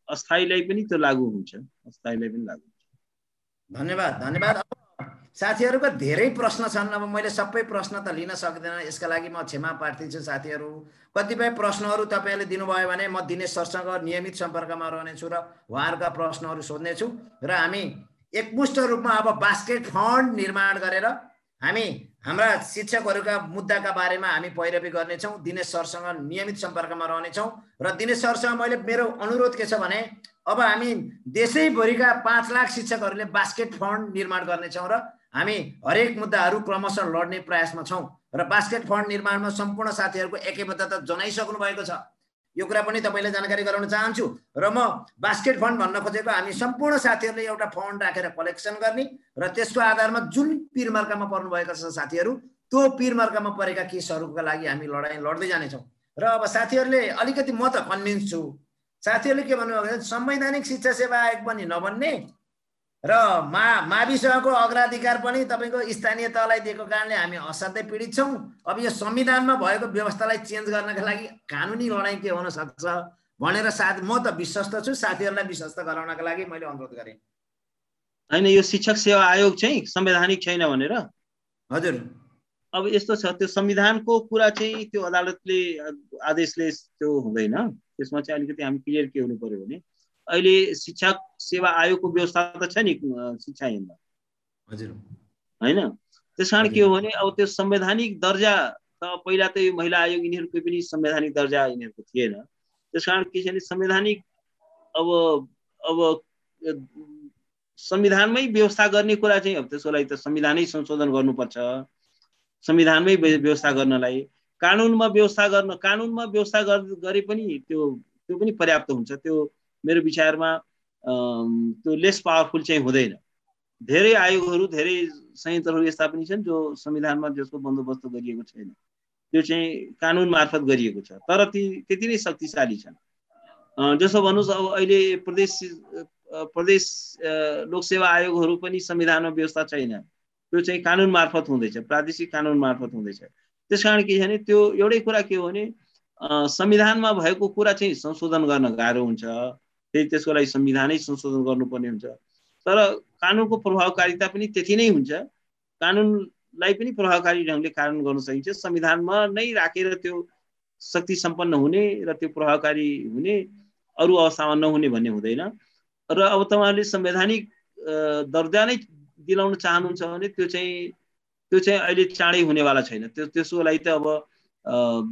अस्थायीलाई पनि त्यो लागू हुन्छ अस्थायीलाई पनि लागू हुन्छ धन्यवाद साथीहरुको धेरै प्रश्न छन् अब मैले सबै प्रश्न त लिन सक्दिन यसका लागि म क्षमा प्रार्थी छु साथीहरु कतिपय प्रश्नहरु तपाईले दिनुभयो भने म दिनेश सरसँग नियमित सम्पर्कमा रहनेछु र उहाँहरुका प्रश्नहरु सोध्ने छु र हामी एकमुष्ट रूपमा अब बास्केट फन्ड निर्माण गरेर हामी हाम्रा शिक्षकहरुका मुद्दाका बारेमा हामी पैरवी गर्नेछौं दिनेश सरसँग नियमित सम्पर्कमा रहनेछौं र दिनेश सरसँग मैले मेरो अनुरोध के छ भने अब हामी देशैभरिका 5 लाख शिक्षकहरुले बास्केट फन्ड निर्माण गर्नेछौं र हामी हरेक मुद्दाहरु क्रमशः लड्ने प्रयासमा छौं र बास्केट फन्ड निर्माणमा सम्पूर्ण साथीहरुको एकबद्धता जनाइसक्नु भएको छ यो कुरा पनि तपाईलाई जानकारी गराउन चाहन्छु र म बास्केट फन्ड भन्न खोजेको हामी सम्पूर्ण साथीहरुले एउटा फन्ड राखेर कलेक्सन गर्ने र त्यसको आधारमा जुन पीरमर्कामा पर्नु भएका छ साथीहरु त्यो पीरमर्कामा परेका केसहरुका लागि हामी लडाई लड्दै जानेछौं र अब साथीहरुले अलिकति म त कन्भिन्स छु साथीहरुले के भन्नुभयो भने संवैधानिक शिक्षा सेवा आयोग पनि नबन्ने र माविसको अग्राधिकार पनि तपाईको स्थानीय तहलाई दिएको कारणले हामी असाध्यै पीडित छौं अब यो संविधानमा भएको व्यवस्थालाई चेन्ज गर्नका लागि कानुनी लडाई के हुन सक्छ भनेर साथ म त विश्वस्त छु साथीहरुलाई विश्वस्त गराउनका लागि मैले अनुरोध गरे हैन यो शिक्षक सेवा आयोग चाहिँ संवैधानिक छैन भनेर हजुर अब यस्तो छ त्यो संविधानको कुरा चाहिँ त्यो अदालतले आदेशले त्यो हुँदैन त्यसमा चाहिँ अलिकति हामी क्लियर के हुनु पर्यो भने अहिले शिक्षक सेवा आयोगको व्यवस्था त छ नि शिक्षा ऐनमा हजुर हैन त्यसकारण के हो भने अब त्यो संवैधानिक दर्जा त पहिला त यो महिला आयोग यिनीहरुको पनि संवैधानिक दर्जा यिनीहरुको थिएन त्यसकारण के छ भने संवैधानिक अब संविधानमै व्यवस्था गर्ने कुरा चाहिँ अब त्यसको लागि त संविधानै संशोधन गर्नुपर्छ संविधानमै व्यवस्था गर्नलाई कानुनमा व्यवस्था गरे पनि त्यो पनि पर्याप्त हुन्छ त्यो मेरो विचारमा त्यो लेस पावरफुल चाहिँ हुँदैन धेरै आयोगहरू धेरै संयन्त्रहरू यस्ता पनि छन् जो संविधानमा जसको बन्दोबस्त गरिएको छैन, त्यो चाहिँ कानुन मार्फत गरिएको छ, तर त्यति नै शक्तिशाली छन्। जसो भन्नुहोस् अब अहिले प्रदेश लोकसेवा आयोगहरू पनि संविधानमा व्यवस्था छैन, त्यो चाहिँ कानुन मार्फत हुँदैछ, प्रादेशिक कानुन मार्फत हुँदैछ। त्यसकारण के छ भने त्यो एउटै कुरा के हो भने संविधानमा भएको कुरा चाहिँ संशोधन गर्न गाह्रो हुन्छ, त्यही त्यसको लागि संविधानै संशोधन गर्नुपर्ने हुन्छ। तर कानुनको प्रभावकारिता पनि त्यति नै हुन्छ, कानुनलाई पनि प्रभावकारी ढङ्गले कानुन गर्न सकिन्छ, संविधानमा नै राखेर त्यो शक्ति सम्पन्न हुने र त्यो प्रभावकारी हुने, अरू अवस्थामा नहुने भन्ने हुँदैन। र अब तपाईँहरूले संवैधानिक दर्जा नै दिलाउन चाहनुहुन्छ भने त्यो चाहिँ अहिले चाँडै हुनेवाला छैन। त्यसको लागि त अब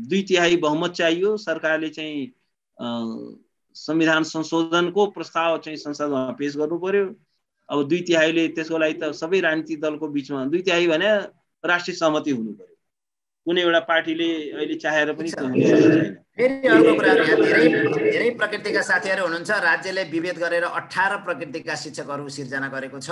2/3 बहुमत चाहियो, सरकारले चाहिँ संविधान संशोधनको प्रस्ताव चाहिँ संसदमा पेश गर्नु पर्यो। अब 2/3ले त्यसको लागि त सबै राजनीतिक दलको बिचमा 2/3 भने राष्ट्रिय सहमति हुनु पर्यो, कुनै एउटा पार्टीले अहिले चाहेर पनि त्यो हुने छैन। फेरि अर्को कुरा, यहाँ धेरै प्रकृतिका साथीहरू हुनुहुन्छ, राज्यले विभेद गरेर 18 प्रकृतिका शिक्षकहरू सिर्जना गरेको छ।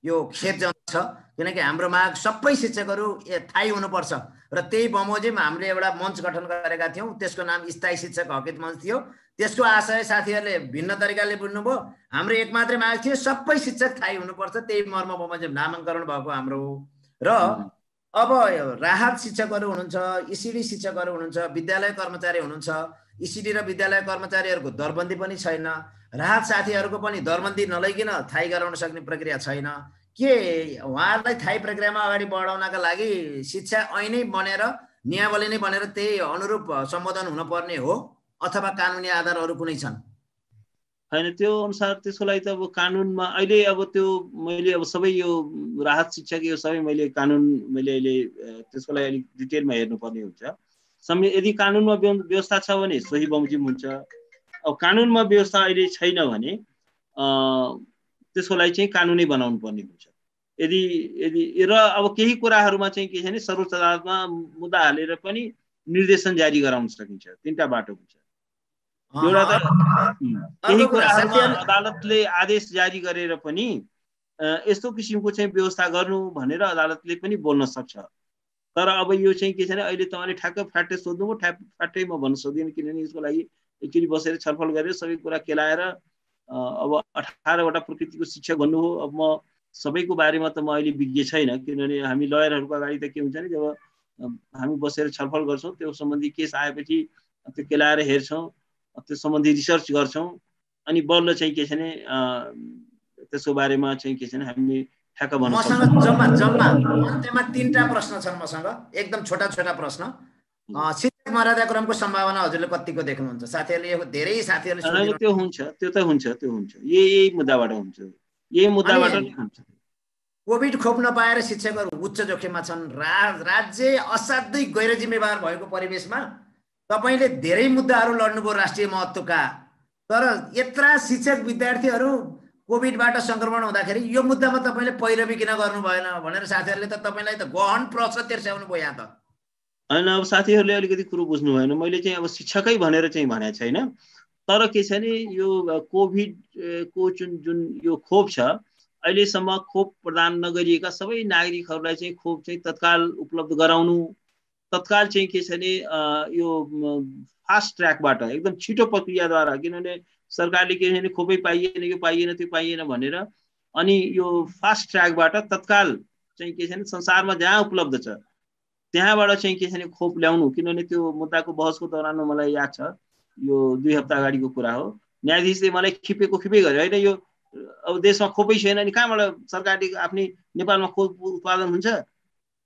यो खेदजनक छ, किनकि हाम्रो माग सबै शिक्षकहरू थाहै हुनुपर्छ। र त्यही बमोजिम हामीले एउटा मञ्च गठन गरेका थियौँ, त्यसको नाम स्थायी शिक्षक हकियत मञ्च थियो। त्यसको आशय साथीहरूले भिन्न तरिकाले बुझ्नुभयो। हाम्रो एक मात्रै माग थियो, सबै शिक्षक थाहै हुनुपर्छ, त्यही मर्म बमोजिम नामाङ्करण भएको हाम्रो। र अब राहत शिक्षकहरू हुनुहुन्छ, इसिडी शिक्षकहरू हुनुहुन्छ, विद्यालय कर्मचारी हुनुहुन्छ। इसिडी र विद्यालय कर्मचारीहरूको दरबन्दी पनि छैन, राहत साथीहरूको पनि दरबन्दी नलैकिन थाहै गराउन सक्ने प्रक्रिया छैन। के उहाँहरूलाई थाहै प्रक्रियामा अगाडि बढाउनका लागि शिक्षा ऐनै बनेर नियमावली नै बनेर त्यही अनुरूप सम्बोधन हुनुपर्ने हो, अथवा कानुनी आधारहरू कुनै छन्? होइन, त्यो अनुसार त्यसको लागि त अब कानुनमा अहिले अब त्यो मैले अब सबै यो राहत शिक्षक यो सबै मैले अहिले त्यसको लागि अलिक डिटेलमा हेर्नुपर्ने हुन्छ। यदि कानुनमा व्यवस्था छ भने सोही बमोजिम हुन्छ। अब कानुनमा व्यवस्था अहिले छैन भने त्यसको लागि चाहिँ कानुनै बनाउनु पर्ने हुन्छ। यदि र अब केही कुराहरूमा चाहिँ के छ भने सर्वोच्च अदालतमा मुद्दा हालेर पनि निर्देशन जारी गराउन सकिन्छ। 3टा बाटो हुन्छ। एउटा त केही कुराहरूमा अदालतले आदेश जारी गरेर पनि यस्तो किसिमको चाहिँ व्यवस्था गर्नु भनेर अदालतले पनि बोल्न सक्छ। तर अब यो चाहिँ के छ भने अहिले तपाईँले ठ्याक्क फ्याट्टै सोध्नुभयो, फ्याट्टै म भन्न सक्दिनँ, किनभने यसको लागि एकचोटि बसेर छलफल गरेर सबै कुरा केलाएर अब 18वटा प्रकृतिको शिक्षक भन्नु हो। अब म सबैको बारेमा त म अहिले विज्ञ छैन, किनभने हामी लयरहरूको अगाडि त के हुन्छ भने जब हामी बसेर छलफल गर्छौँ, त्यो सम्बन्धी केस आएपछि त्यो केलाएर हेर्छौँ, त्यो सम्बन्धी रिसर्च गर्छौँ, अनि बल्ल चाहिँ के छ भने त्यसको बारेमा चाहिँ के छ भने हामी ठ्याक्क भन्न सक्छौँ। मसँग जम्मा अन्त्यमा 3टा प्रश्न छन् मसँग, एकदम छोटा प्रश्न। शिक्षक मर्यादाक्रमको सम्भावना हजुरले कतिको देख्नुहुन्छ? साथीहरूले धेरै साथीहरूले त्यो हुन्छ, त्यो हुन्छ यही मुद्दाबाट हुन्छ, यही मुद्दाबाट हुन्छ। कोभिड खोप नपाएर शिक्षकहरू उच्च जोखिममा छन्। राज्य असाध्यै गैर जिम्मेवार भएको परिवेशमा तपाईले धेरै मुद्दाहरू लड्नुभयो राष्ट्रिय महत्त्वका, तर यत्रा शिक्षक विद्यार्थीहरू कोभिडबाट संक्रमण हुँदाखेरि यो मुद्दामा तपाईले पैरवी किन गर्नु भएन भनेर साथीहरूले त तपाईलाई त गहन प्रश्न तिर्स्याउनु भयो। यहाँ त हैन, अब साथीहरूले अलिकति कुरो बुझ्नु भएन। मैले चाहिँ अब शिक्षकै भनेर चाहिँ भनेको छैन, तर के छ भने यो कोभिडको जुन यो खोप छ, अहिलेसम्म खोप प्रदान नगरिएका सबै नागरिकहरूलाई चाहिँ खोप चाहिँ तत्काल उपलब्ध गराउनु, तत्काल चाहिँ के छ भने यो फास्ट ट्र्याकबाट एकदम छिटो प्रक्रियाद्वारा, किनभने सरकारले के छ भने खोपै पाइएन, यो पाइएन, त्यो पाइएन भनेर, अनि यो फास्ट ट्र्याकबाट तत्काल चाहिँ के छ भने संसारमा जहाँ उपलब्ध छ त्यहाँबाट चाहिँ के छ भने खोप ल्याउनु। किनभने त्यो मुद्दाको बहसको दौरानमा मलाई याद छ, यो 2 हप्ता अगाडिको कुरा हो, न्यायाधीशले मलाई खिपे गर्यो, होइन यो अब देशमा खोपै छैन अनि कहाँबाट सरकारले आफ्नै नेपालमा खोप उत्पादन हुन्छ,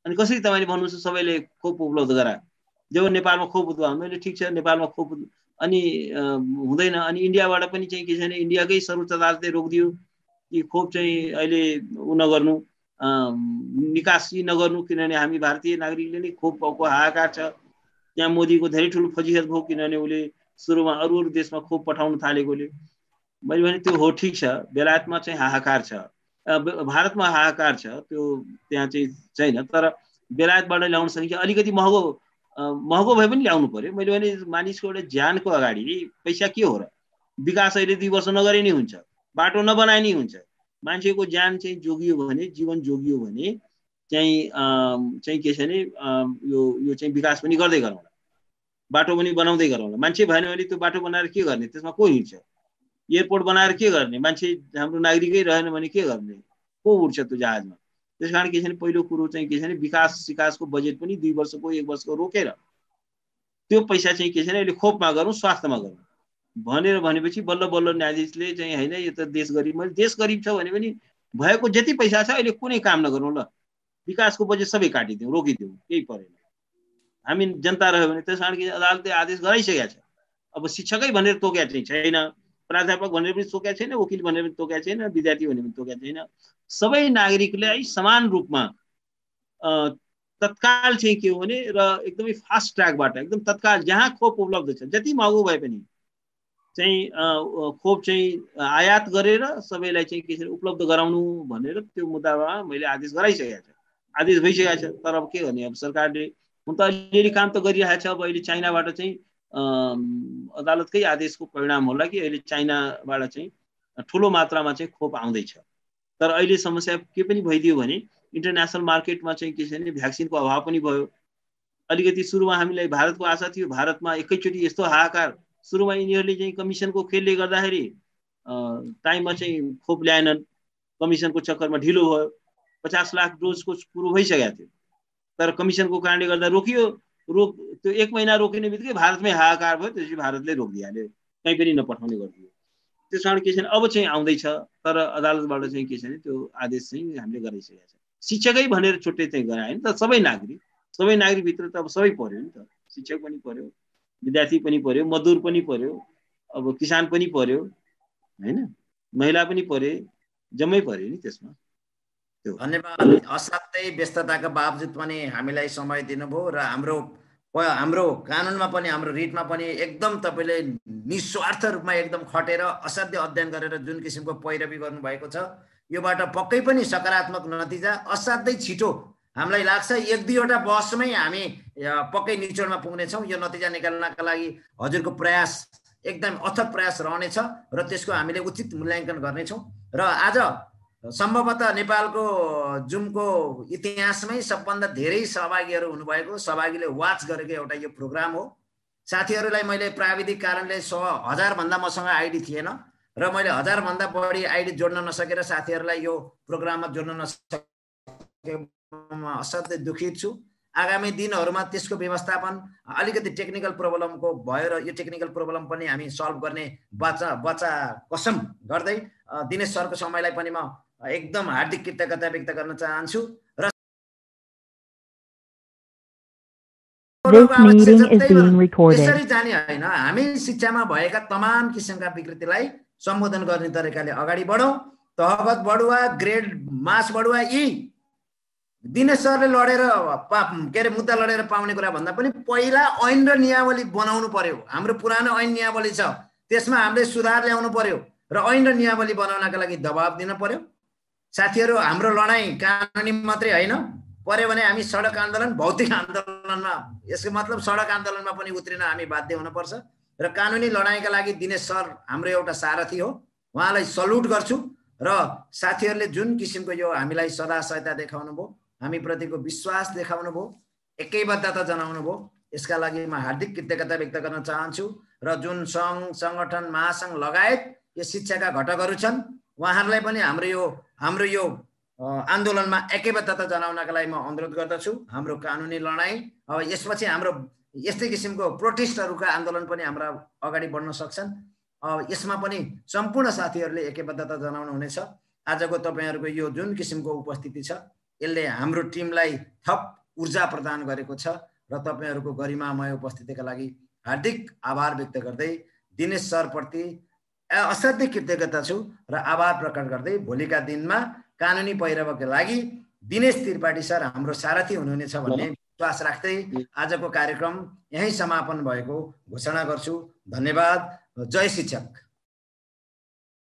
अनि कसरी तपाईँले भन्नुहुन्छ सबैले खोप उपलब्ध गरा, जब नेपालमा खोप उत्पादन, मैले ठिक छ नेपालमा खोप अनि हुँदैन। अनि इन्डियाबाट पनि चाहिँ के छ भने इन्डियाकै सर्वोच्च अदालतले रोकिदियो कि खोप चाहिँ अहिले नगर्नु, निकासी नगर्नु, किनभने हामी भारतीय नागरिकले नै खोपको हाहाकार छ। त्यहाँ मोदीको धेरै ठुलो फजिहत भयो, किनभने उसले सुरुमा अरू देशमा खोप पठाउन थालेकोले। मैले भने त्यो हो, ठिक छ, बेलायतमा चाहिँ हाहाकार छ, भारतमा हाहाकार छ, त्यो त्यहाँ चाहिँ छैन, तर बेलायतबाट ल्याउन सकिन्छ। अलिकति महँगो भए पनि ल्याउनु पर्यो। मैले भने मानिसको एउटा ज्यानको अगाडि पैसा के हो र? विकास अहिले 2 वर्ष नगरे नै हुन्छ, बाटो नबनाए नै हुन्छ, मान्छेको ज्यान चाहिँ जोगियो भने, जीवन जोगियो भने चाहिँ के छ भने यो चाहिँ विकास पनि गर्दै गरौँला, बाटो पनि बनाउँदै गरौँला। मान्छे भएन भने त्यो बाटो बनाएर के गर्ने, त्यसमा को हिँड्छ? एयरपोर्ट बनाएर के गर्ने, मान्छे हाम्रो नागरिकै रहेन भने के गर्ने, को उठ्छ त्यो जहाजमा? त्यस कारण के छ भने पहिलो कुरो चाहिँ के छ भने विकासको बजेट पनि 2 वर्षको 1 वर्षको रोकेर त्यो पैसा चाहिँ के छ भने अहिले खोपमा गरौँ, स्वास्थ्यमा गरौँ भनेर भनेपछि बल्ल बल्ल न्यायाधीशले चाहिँ हैन यो त देश गरिब, मैले देश गरिब छ भने पनि भएको जति पैसा छ अहिले कुनै काम नगरौँ, ल विकासको बजेट सबै काटिदिउँ, रोकिदिउँ, केही परेन। हामी जनता रह्यो भने त्यस कारण कि अदालतले आदेश गराइसकेको छ। अब शिक्षकै भनेर तोकेको चाहिँ छैन, प्राध्यापक भनेर पनि तोकेको छैन, वकिल भनेर पनि तोकेको छैन, विद्यार्थी भनेर पनि तोकेको छैन। सबै नागरिकलाई समान रूपमा तत्काल चाहिँ के हो भने र एकदमै फास्ट ट्र्याकबाट एकदम तत्काल जहाँ खोप उपलब्ध छ, जति महँगो भए पनि चाहिँ खोप चाहिँ आयात गरेर सबैलाई चाहिँ के छ उपलब्ध गराउनु भनेर त्यो मुद्दामा मैले आदेश गराइसकेको छ, आदेश भइसकेको छ। तर अब के गर्ने, अब सरकारले हुन त अलिअलि काम त गरिरहेको छ। अब अहिले चाइनाबाट चाहिँ अदालतकै आदेशको परिणाम होला कि अहिले चाइनाबाट चाहिँ ठुलो मात्रामा चाहिँ खोप आउँदैछ। तर अहिले समस्या के पनि भइदियो भने इन्टरनेसनल मार्केटमा चाहिँ के छ भने भ्याक्सिनको अभाव पनि भयो। अलिकति सुरुमा हामीलाई भारतको आशा थियो, भारतमा एकैचोटि यस्तो हाहाकार, सुरुमा यिनीहरूले चाहिँ कमिसनको खेलले गर्दाखेरि टाइममा चाहिँ खोप ल्याएनन्, कमिसनको चक्करमा ढिलो भयो। 50 लाख डोजको कुरो भइसकेको थियो, तर कमिसनको कारणले गर्दा रोकियो। त्यो 1 महिना रोकिने बित्तिकै भारतमै हाहाकार भयो, त्यसपछि भारतले रोकिदिहाल्यो, कहीँ पनि नपठाउने गरिदियो। त्यस कारण के छ भने अब चाहिँ आउँदैछ, तर अदालतबाट चाहिँ के छ भने त्यो आदेश चाहिँ हामीले गराइसकेका छ। शिक्षकै भनेर छुट्टै चाहिँ गराएन त, सबै नागरिकभित्र त अब सबै पर्यो नि त, शिक्षक पनि पर्यो, विद्यार्थी पनि पर्यो, मजदुर पनि पर्यो, अब किसान पनि पर्यो, हैन, महिला पनि पर्यो, जम्मै पर्यो नि त्यसमा। धन्यवाद। असाध्यै व्यस्तताका बावजुद पनि हामीलाई समय दिनुभयो र हाम्रो कानुनमा पनि हाम्रो रिटमा पनि एकदम तपाईँले निस्वार्थ रूपमा एकदम खटेर असाध्य अध्ययन गरेर जुन किसिमको पैरवी गर्नुभएको छ, योबाट पक्कै पनि सकारात्मक नतिजा असाध्यै छिटो हामीलाई लाग्छ 1-2वटा बहसमै हामी पक्कै निचोडमा पुग्नेछौँ। यो नतिजा निकाल्नका लागि हजुरको प्रयास एकदम अथक प्रयास रहनेछ र त्यसको हामीले उचित मूल्याङ्कन गर्नेछौँ। र आज सम्भवतः नेपालको जुमको इतिहासमै सबभन्दा धेरै सहभागीहरू हुनुभएको, सहभागीले वाच गरेको एउटा यो प्रोग्राम हो। साथीहरूलाई मैले प्राविधिक कारणले 1000 भन्दा मसँग आइडी थिएन र मैले 1000 भन्दा बढी आइडी जोड्न नसकेर साथीहरूलाई यो प्रोग्राममा जोड्न नसकेमा असाध्यै दुखित छु। आगामी दिनहरूमा त्यसको व्यवस्थापन अलिकति टेक्निकल प्रब्लमको भयो र यो टेक्निकल प्रब्लम पनि हामी सल्भ गर्ने बच्चा कसम गर्दै दिनेश सरको समयलाई पनि म एकदम हार्दिक कृतज्ञता व्यक्त गर्न चाहन्छु। र यसरी जाने होइन, हामी शिक्षामा भएका तमाम किसिमका विकृतिलाई सम्बोधन गर्ने तरिकाले अगाडि बढौँ। तहगत बढुवा, ग्रेड मास बढुवा, यी दिनेश सरले लडेर के अरे मुद्दा लडेर पाउने कुरा भन्दा पनि पहिला ऐन र नियमावली बनाउनु पर्यो। हाम्रो पुरानो ऐन नियमावली छ, त्यसमा हामीले सुधार ल्याउनु पर्यो र ऐन र नियमावली बनाउनका लागि दबाब दिन पर्यो। साथीहरू, हाम्रो लडाइँ कानुनी मात्रै होइन, पर्यो भने हामी सडक आन्दोलन, भौतिक आन्दोलनमा, यसको मतलब सडक आन्दोलनमा पनि उत्रिन हामी बाध्य हुनुपर्छ। र कानुनी लडाइँका लागि दिनेश सर हाम्रो एउटा सारथी हो, उहाँलाई सल्युट गर्छु। र साथीहरूले जुन किसिमको यो हामीलाई सदा सहायता देखाउनु भयो, हामी प्रतिको विश्वास देखाउनु भयो, एकैबद्धता जनाउनु भयो, यसका लागि म हार्दिक कृतज्ञता व्यक्त गर्न चाहन्छु। र जुन सङ्घ, सङ्गठन, महासङ्घ लगायत यो शिक्षाका घटकहरू छन्, उहाँहरूलाई पनि हाम्रो यो आन्दोलनमा एकैबद्धता जनाउनका लागि म अनुरोध गर्दछु। हाम्रो कानुनी लडाइँ अब यसपछि हाम्रो यस्तै किसिमको प्रोटेस्टहरूका आन्दोलन पनि हाम्रा अगाडि बढ्न सक्छन्। यसमा पनि सम्पूर्ण साथीहरूले एकैबद्धता जनाउनु हुनेछ। आजको तपाईँहरूको यो जुन किसिमको उपस्थिति छ, यसले हाम्रो टिमलाई थप ऊर्जा प्रदान गरेको छ र तपाईँहरूको गरिमामय उपस्थितिका लागि हार्दिक आभार व्यक्त गर्दै दिनेश सरप्रति असाध्यै कृतज्ञता छु र आभार प्रकट गर्दै भोलिका दिनमा कानुनी पैरवका लागि दिनेश त्रिपाठी सर हाम्रो सारथी हुनुहुनेछ भन्ने विश्वास राख्दै आजको कार्यक्रम यही समापन भएको घोषणा गर्छु। धन्यवाद। जय शिक्षक।